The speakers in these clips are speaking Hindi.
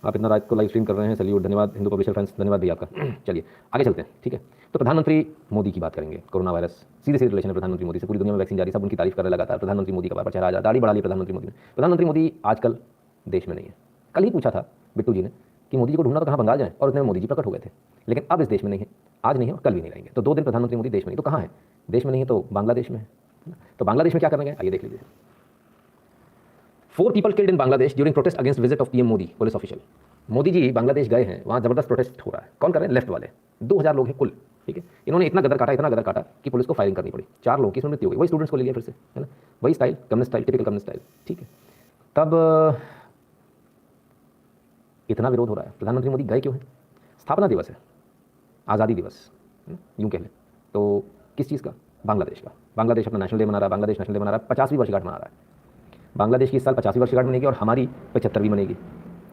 आप इतना रात को लाइव स्ट्रीम कर रहे हैं, सैल्यूट, धन्यवाद हिंदू पब्लिशर फ्रेंड्स, धन्यवाद भैया आपका। चलिए आगे चलते हैं, ठीक है। तो प्रधानमंत्री मोदी की बात करेंगे। कोरोना वायरस सीधे सीधे रिलेशन है प्रधानमंत्री मोदी से, पूरी दुनिया में वैक्सीन जारी, सब उनकी तारीफ कर रहे लगातार। प्रधानमंत्री मोदी का बार चेहरा आ दाढ़ी बढ़ा ली प्रधानमंत्री मोदी ने। प्रधानमंत्री मोदी आजकल देश में नहीं है। कल ही पूछा था बिट्टू जी ने कि मोदी जी को ढूंढना तो कहाँ बंगाल जाए, और उतने में मोदी जी प्रकट हो गए थे। लेकिन अब इस देश में नहीं है, आज नहीं है और कल भी नहीं रहेंगे। तो 2 दिन प्रधानमंत्री मोदी देश में नहीं, तो कहाँ है? देश में नहीं है तो बांग्लादेश में है। तो बांग्लादेश में क्या करने गए, आइए देख लीजिए। 4 people killed in Bangladesh during protest against visit of PM Modi, police official. Modi ji Bangladesh गए हैं, वहाँ जबरदस्त प्रोटेस्ट हो रहा है। कौन कर रहे हैं? लेफ्ट वाले। 2000 लोग हैं कुल, ठीक है। इन्होंने इतना गदर काटा कि पुलिस को फायरिंग करनी पड़ी। 4 लोगों की इसमें मृत्यु हो गई। वही स्टूडेंट्स को ले लिया फिर से, है ना, वही style, communist style, typical communist style, ठीक है। तब इतना विरोध हो रहा है। प्रधानमंत्री मोदी गए क्यों हैं? स्थापना दिवस है, आज़ादी दिवस, यूँ कह लें तो। किस चीज़ का? बांग्लादेश का। बांग्लादेश अपना नेशनल डे मना रहा है, बांग्लादेश नेशनल डे मना रहा है, 50वीं वर्षगांठ मना रहा है। बांग्लादेश की इस साल 50वीं वर्षगांठ मनेगी और हमारी 75वीं मनेगी,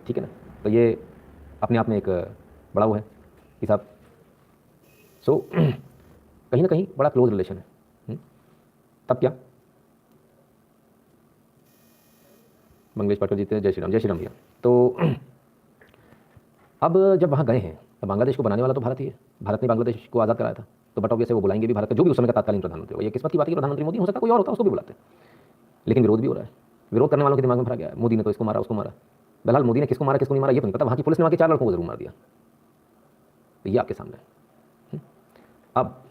ठीक है ना। तो ये अपने आप में एक बड़ा वो है हिसाब। सो कहीं ना कहीं बड़ा क्लोज रिलेशन है। तब क्या मंगलेश पाटिल जीते, जय श्री राम भैया। तो अब जब वहाँ गए हैं, तो बांग्लादेश को बनाने वाला तो भारत ही है। भारत ने बांग्लादेश को आज़ाद कराया था, तो बट ऑब्वियस वो बुलाएंगे भी भारत का, जो भी उस समय का तत्कालीन प्रधानमंत्री हो। ये किस्मत की बात है कि प्रधानमंत्री मोदी, हो सकता है कोई और होता, उसको भी बुलाते। लेकिन विरोध भी हो रहा है। विरोध करने वालों के दिमाग में भरा गया है, मोदी ने तो इसको मारा, उसको मारा। बहरहाल मोदी ने किसको मारा किसको नहीं मारा ये तो नहीं पता। वहाँ की पुलिस ने वहाँ के 4 लड़कों को जरूर मार दिया। तो ये आपके सामने है। अब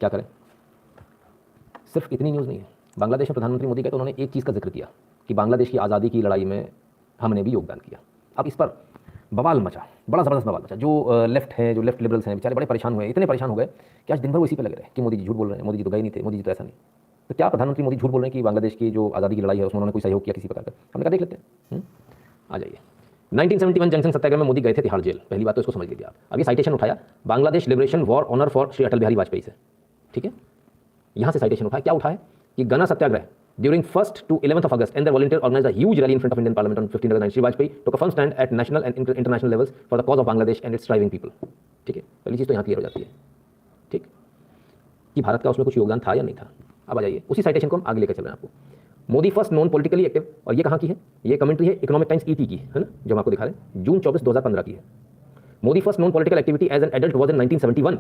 क्या करें? सिर्फ इतनी न्यूज़ नहीं है। बांग्लादेश में प्रधानमंत्री मोदी गए तो उन्होंने एक चीज़ का जिक्र किया कि बांग्लादेश की आज़ादी की लड़ाई में हमने भी योगदान किया। अब इस पर बवाल मचा, बड़ा ज़बरदस्त बवाल मचा। जो लेफ्ट है, जो लेफ्ट लिबरल्स हैं, बेचारे बड़े परेशान हुए, इतने परेशान हो गए कि आज दिन भर वो इसी पे लगे रहे कि मोदी जी झूठ बोल रहे हैं, मोदी जी तो गए नहीं थे, मोदी जी तो ऐसा नहीं। तो क्या प्रधानमंत्री मोदी झूठ बोल रहे हैं कि बांग्लादेश की जो आज़ादी की लड़ाई है उसमें उन्होंने कोई सहयोग किया किसी प्रकार का? हमने कहा देख लेते हैं। आ जाइए। 1971 जंक्शन सत्याग्रह में मोदी गए थे तिहाड़ जेल। पहली बात तो इसको समझ लीजिए आप। अब ये साइटेशन उठाया Bangladesh liberation war honour for Shri Atal Bihari Vajpayee से, ठीक है। यहाँ से साइटेशन उठाया। क्या उठाया कि गना सत्याग्रह during 1st to 11th of August, and their volunteers organized a huge rally in front of Indian Parliament on 15 August. Shri Vajpayee took a firm stand at national and international levels for the cause of Bangladesh and its striving people. ठीक है, पहली चीज़ तो यहाँ क्लियर हो जाती है, ठीक, कि भारत का उसमें कुछ योगदान था या नहीं था। अब आ जाइए, उसी साइटेशन को हम आगे लेकर चल रहे हैं आपको। Modi first non politically active, और ये कहाँ की है? ये कमेंट्री है इकोनॉमिक टाइम्स ईटी की, है ना, जो हम आपको दिखा रहे हैं, जून 24, 2015 की है। Modi first non political activity as an adult was in 1971।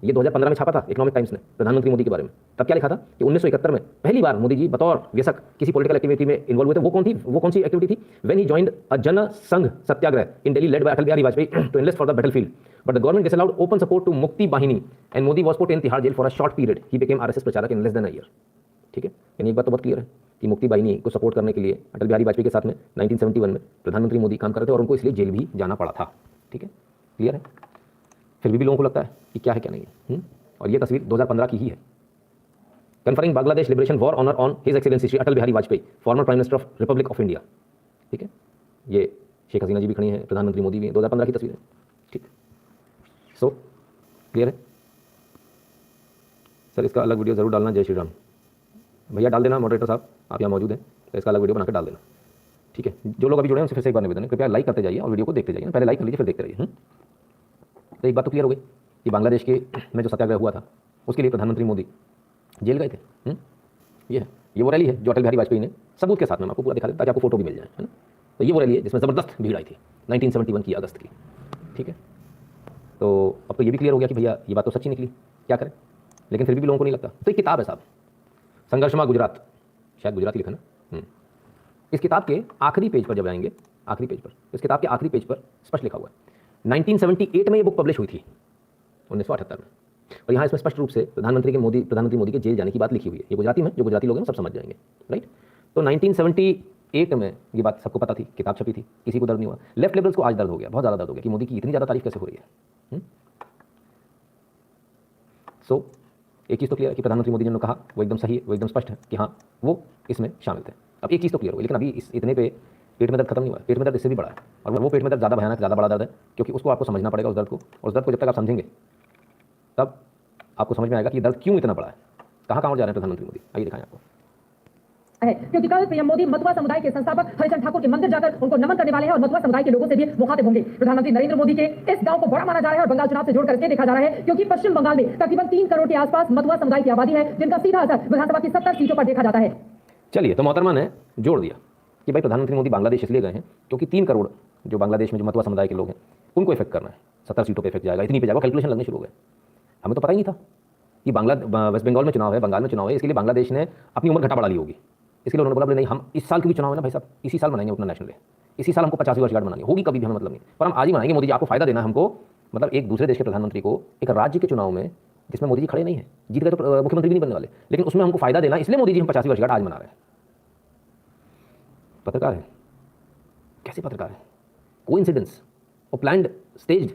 ये 2015 में छापा था इकोनॉमिक टाइम्स ने प्रधानमंत्री मोदी के बारे में। तब क्या लिखा था कि 1971 में पहली बार मोदी जी बतौर व्यसक किसी पॉलिटिकल एक्टिविटी में इन्वॉल्व हुए थे। वो कौन थी? वो कौन सी एक्टिविटी थी? When he joined a Jan Sangh Satyagraha in Delhi led by Atal Bihari Vajpayee to enlist for the battlefield, but the government disallowed open support to Mukti Bahini and Modi was put in Tihar jail for a short period. He became RSS pracharak in less than a year. ठीक है, यानी एक बात तो बहुत क्लियर है कि मुक्ति बाहिनी को सपोर्ट करने के लिए अटल बिहारी वाजपेयी के साथ में 1971 में प्रधानमंत्री मोदी काम कर रहे थे और उनको इसलिए जेल भी जाना पड़ा था। ठीक है, क्लियर है। फिर भी लोगों को लगता है कि क्या है क्या नहीं है। और ये तस्वीर 2015 की ही है। Conferring Bangladesh liberation war honour on his excellency Shri Atal Bihari Vajpayee, former prime minister of republic of India. ठीक है, ये शेख हसीना जी भी खड़ी हैं, प्रधानमंत्री मोदी भी, 2015 की तस्वीर है। ठीक, सो क्लियर है सर। इसका अलग वीडियो जरूर डालना। जय श्री राम भैया, डाल देना। मॉडरेटर साहब आप यहाँ मौजूद हैं तो इसका अलग वीडियो बनाकर डाल देना। ठीक है, जो लोग अभी जुड़े हैं उनसे फिर से एक बार निवेदन है, कृपया लाइक करते जाइए और वीडियो को देखते जाइए। पहले लाइक कर लीजिए फिर देखते रहिए। तो एक बात तो क्लियर हो गई कि बांग्लादेश के में जो सत्याग्रह हुआ था उसके लिए प्रधानमंत्री मोदी जेल गए थे। ये है, ये वो रैली है जो अटल बिहारी वाजपेयी ने सबूत के साथ में आपको पूरा दिखा देता ताकि आपको फोटो भी मिल जाए, है ना। तो ये वो रैली है जिसमें ज़बरदस्त भीड़ आई थी 1971 की अगस्त की। ठीक है, तो अब तो ये भी क्लियर हो गया कि भैया ये बात तो सच्ची निकली, क्या करें। लेकिन फिर भी लोगों को नहीं लगता। तो एक किताब है साहब, संघर्षमा गुजरात, शायद गुजराती लिखा ना। इस किताब के आखिरी पेज पर जब आएंगे, आखिरी पेज पर, इस किताब के आखिरी पेज पर स्पष्ट लिखा हुआ है 1978 में ये बुक पब्लिश हुई थी, 1978 में। और यहाँ इसमें स्पष्ट रूप से प्रधानमंत्री मोदी के जेल जाने की बात लिखी हुई है। ये गुजराती में, जो गुजराती लोग हैं सब समझ जाएंगे, राइट। तो 1978 में ये बात सबको पता थी, किताब छपी थी, किसी को दर्द नहीं हुआ। लेफ्ट लिबरल्स को आज दर्द हो गया, बहुत ज़्यादा दर्द हो गया कि मोदी की इतनी ज़्यादा तारीफ कैसे हो रही है। सो एक चीज़ तो क्लियर है कि प्रधानमंत्री मोदी ने कहा वो एकदम सही है, वो एकदम स्पष्ट है कि हाँ वो इसमें शामिल थे। अब एक चीज़ तो क्लियर हो गई, लेकिन अभी इस इतने पे पेट में दर्द खत्म नहीं हुआ है। पेट में दर्द इससे भी बड़ा है, और वो पेट में दर्द ज़्यादा भयानक, ज़्यादा बड़ा दर्द है, क्योंकि उसको आपको समझना पड़ेगा, उस दर्द को। और उस दर्द को जब तक आप समझेंगे तब आपको समझ में आएगा कि दर्द क्यों इतना बड़ा है, कहाँ जा रहे हैं प्रधानमंत्री मोदी। आइए दिखाएं आपको। है क्योंकि कल पीएम मोदी मथुरा समुदाय के संस्थापक हरिचंद ठाकुर के मंदिर जाकर उनको नमन करने वाले हैं और मथुरा समुदाय के लोगों से भी मुखातिब होंगे। प्रधानमंत्री नरेंद्र मोदी के इस गांव को बड़ा माना जा रहा है और बंगाल चुनाव से जोड़कर के देखा जा रहा है, क्योंकि पश्चिम बंगाल में तकरीबन 3 करोड़ के आसपास मथुरा समुदाय की आबादी है, जिनका सीधा असर विधानसभा की 70 सीटों पर देखा जाता है। चलिए, तो मोहतरमा ने जोड़ दिया कि भाई प्रधानमंत्री मोदी बांग्लादेश इसलिए गए हैं क्योंकि 3 करोड़ जो बांग्लादेश में जो मतवा समुदाय के लोग हैं उनको इफेक्ट करना है। 70 सीटों पे इफेक्ट जाएगा, इतनी पे जाएगा, कैलकुलेशन लगने शुरू हो गए। हमें तो पता ही नहीं था कि वेस्ट बंगाल में चुनाव है, बंगाल में चुनाव है, इसके लिए बांग्लादेश ने अपनी उम्र घटा बढ़ा ली होगी। इसके लिए उन्होंने बोला नहीं, हम इस साल की भी चुनाव है ना भाई साहब, इसी साल मनाएंगे अपना नेशनल डे, इसी साल हमको 50वीं वर्षगांठ मनानी होगी, कभी भी हमें मतलब नहीं, पर हम आज ही मनाएंगे। मोदी जी आपको फायदा देना है हमको, मतलब एक दूसरे देश के प्रधानमंत्री को एक राज्य के चुनाव में जिसमें मोदी जी खड़े नहीं है, जीत गए तो मुख्यमंत्री भी नहीं बनने वाले, लेकिन उसमें हमको फायदा देना, इसलिए मोदी जी हम 50वीं वर्षगांठ आज मना रहे हैं। पत्रकार है, कैसे पत्रकार है, कोइंसिडेंस और प्लान्ड स्टेज्ड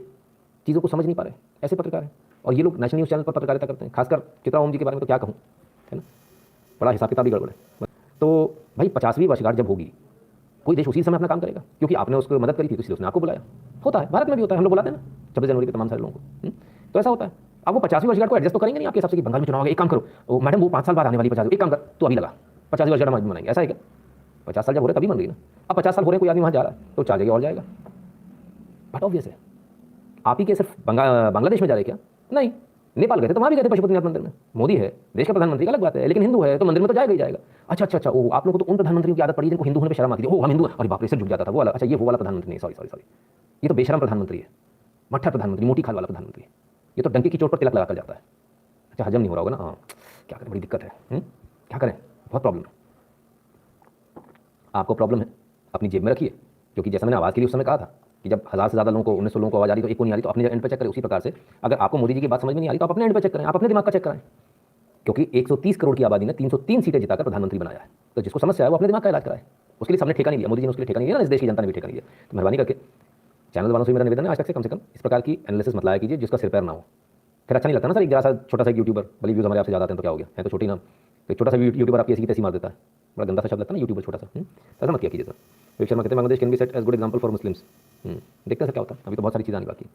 चीज़ों को समझ नहीं पा रहे, ऐसे पत्रकार हैं। और ये लोग नेशनल न्यूज़ चैनल पर पत्रकारिता करते हैं, खासकर चित्रा ओम जी के बारे में तो क्या कहूँ, है ना, बड़ा हिसाब किताब ही गड़बड़ है। तो भाई 50वीं वर्षगांठ जब होगी, कोई देश उसी समय अपना काम करेगा, क्योंकि आपने उसको मदद करी थी तो इसलिए उसने आपको बुलाया। होता है, भारत में भी होता है, हम लोग बुलाते हैं ना 26 जनवरी के तमाम सारे लोगों को। तो ऐसा होता है। अब वो 50वीं वर्षगांठ को एडजस्ट तो करेंगे नहीं आपके हिसाब से कि बंगाल में चुनाव होगा, एक काम करो मैडम वो 5 साल बाद आने वाली 50, एक काम कर तो अभी लगा 50वीं वर्षगांठ हम मनाएंगे, ऐसा है क्या? 50 साल जब हो रहे तभी बन रही ना, अब 50 साल हो रहे कोई आदमी वहाँ जा रहा है तो 4 जगह और जाएगा। बट ऑब्वियस है, आप ही के सिर्फ बांग्लादेश में जा रहे क्या? नहीं, नेपाल गए थे तो वहाँ भी गए थे पशुपतिनाथ मंदिर में। मोदी है देश का प्रधानमंत्री, अलग बात है, लेकिन हिंदू है तो मंदिर में तो जाएगा ही जाएगा। अच्छा, ओ आप लोगों को तो उन प्रधानमंत्रियों की आदत पड़ी जिनको हिंदू होने पर शर्म आती थी, हम हिंदू, अरे बाप रे, सिर झुक जाता था वो वाला। अच्छा, ये वो वाला प्रधानमंत्री नहीं, सॉरी, ये तो बेशरम प्रधानमंत्री है, मट्ठा प्रधानमंत्री, मोटी खाल वाला प्रधानमंत्री। ये तो डंके की चोट पर तिलक लगा कर जाता है। अच्छा, हजम नहीं हो रहा होगा ना, हाँ, क्या करें, बड़ी दिक्कत है, क्या करें, बहुत प्रॉब्लम है। आपको प्रॉब्लम है, अपनी जेब में रखिए, क्योंकि जैसा मैंने आवाज़ के लिए उस समय कहा था कि जब 1000 से ज़्यादा लोगों को, 1900 लोगों को आवाज़ आ रही तो एक को नहीं आ रही, तो अपने एंड पे चेक करें। उसी प्रकार से अगर आपको मोदी जी की बात समझ में नहीं आ रही तो आप अपने एंड पे चेक करें, आप अपने दिमाग का चेक कराएं, क्योंकि 130 करोड़ की आबादी ने 303 सीटें जिताकर प्रधानमंत्री बनाया है। तो जिसको समस्या है वो अपने दिमाग का इलाज कराए, उसके लिए सबने ठेका नहीं लिया, मोदी जी ने उसके लिए ठेका नहीं लिया ना, इस देश की जनता ने भी ठेका नहीं लिया। तो मेहरबानी करके चैनल वालों से मेरा निवेदन है, आज तक से कम इस प्रकार की एनालिसिस मत लाया कीजिए जिसका सिर पैर ना हो। फिर अच्छा नहीं लगता ना सर, एक जरा सा छोटा सा यूट्यूबर, भले व्यूज़ हमारे आपसे ज़्यादा आते हैं तो क्या हो गया, है तो छोटी ना, एक छोटा सा यूट्यूबर आपकी ऐसी की तैसी मार देता है, बड़ा गंदा सा शब्द लगता है ना यूट्यूबर छोटा सा। ऐसा मत किया कीजिए सर। रोहित शर्मा कहते हैं Bangladesh can be set as good example for Muslims. देखते हैं सर क्या होता है, अभी तो बहुत सारी चीज़ें आने बाकी।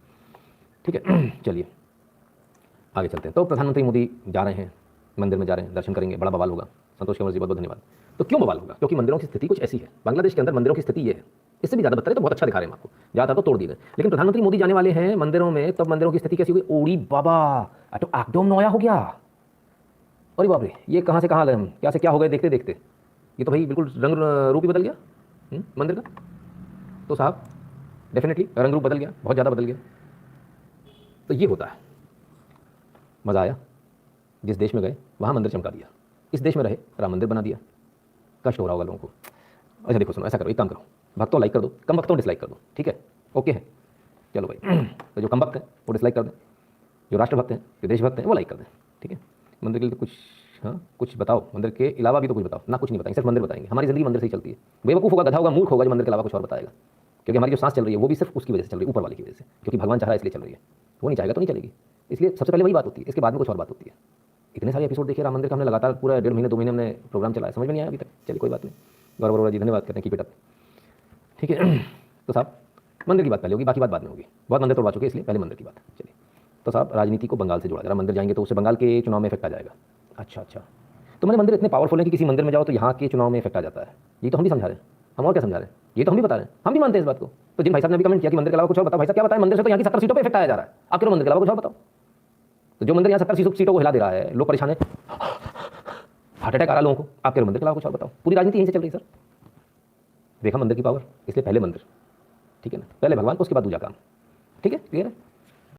ठीक है, चलिए आगे चलते हैं। तो प्रधानमंत्री मोदी जा रहे हैं, मंदिर में जा रहे हैं, दर्शन करेंगे, बड़ा बवाल होगा। संतोष कंवर जी बहुत बहुत धन्यवाद। तो क्यों बवाल होगा? क्योंकि मंदिरों की स्थिति कुछ ऐसी है, बांग्लादेश के अंदर मंदिरों की स्थिति ये है, इससे भी ज़्यादा बदतर है तो बहुत अच्छा दिखा रहे हैं आपको, ज़्यादा तो तोड़ दिए। लेकिन प्रधानमंत्री मोदी जाने वाले हैं मंदिरों में, तब मंदिरों की स्थिति कैसी होगी? ओड़ी बाबा, तो एकदम नया हो गया, अरे बाप रे, ये कहाँ से कहाँ आ गए हम, क्या से क्या हो गए देखते देखते। ये तो भाई बिल्कुल रंग रूप ही बदल गया मंदिर का। तो साहब डेफिनेटली रंग रूप बदल गया, बहुत ज़्यादा बदल गया। तो ये होता है, मज़ा आया, जिस देश में गए वहाँ मंदिर चमका दिया, इस देश में रहे राम मंदिर बना दिया, कष्ट हो रहा होगा लोगों को। अच्छा देखो सुनो, ऐसा करो, एक काम करो, भक्तों लाइक कर दो, कम भक्तों डिसलाइक कर दो, ठीक है, ओके है, चलो भाई। तो जो कम भक्त हैं वो डिसलाइक कर दें, जो राष्ट्रभक्त हैं, जो देशभक्त हैं वो लाइक कर दें, ठीक है। मंदिर के लिए तो कुछ, हाँ कुछ बताओ, मंदिर के अलावा भी तो कुछ बताओ ना, कुछ नहीं बताएंगे, सिर्फ मंदिर बताएंगे। हमारी ज़िंदगी मंदिर से ही चलती है। बेवकूफ़ होगा, गधा होगा, मूर्ख होगा जो मंदिर के अलावा कुछ और बताएगा, क्योंकि हमारी जो सांस चल रही है वो भी सिर्फ उसकी वजह से चल रही है, ऊपर वाले की वजह से, क्योंकि भगवान चाह रहा है इसलिए चल रही है, वो नहीं चाहेगा तो नहीं चलेगी। इसलिए सबसे पहले वही बात होती है, इसके बाद में कुछ और बात होती है। इतने सारे एपिसोड देखिए राम मंदिर का, हमने लगातार पूरा 1.5 महीने 2 महीने हमने प्रोग्राम चलाया, समझ में नहीं आया अभी तक, चलिए कोई बात नहीं। गौरव अरोड़ा जी धन्यवाद करते हैं, कीप इट अप, ठीक है। तो साहब मंदिर की बात पहले होगी, बाकी बात बाद में होगी, बहुत मंदिर तोड़वा चुके इसलिए पहले मंदिर की बात। चलिए, तो साहब राजनीति को बंगाल से जोड़ा, जरा मंदिर जाएंगे तो उससे बंगाल के चुनाव में इफेक्ट आ जाएगा। अच्छा, तो मैंने मंदिर इतने पावरफुल है कि किसी मंदिर में जाओ तो यहाँ के चुनाव में इफेक्ट आ जाता है। ये तो हम भी समझा रहे हैं, हम और क्या समझा रहे हैं, ये तो हम भी बता रहे हैं, हम भी मानते हैं इस बात को। तो जिन भाई साहब ने भी कमेंट किया कि मंदिर के अलावा कुछ और बताओ, भाई साहब क्या बताएं, मंदिर से तो यहाँ की 70 सीटों पर इफेक्ट आया जा रहा है, आप करो मंदिर के अलावा कुछ और बताओ। तो जो मंदिर यहाँ 70 सीटों को हिला दे रहा है, लोग परेशान है, हार्ट अटैक आ रहा है लोगों को, आप करो मंदिर के अलावा कुछ और बताओ। पूरी राजनीति यहीं से चल रही है सर। देखा मंदिर की पावर, इसलिए पहले मंदिर, ठीक है ना, पहले भगवान, उसके बाद दूजा काम, ठीक है, क्लियर है।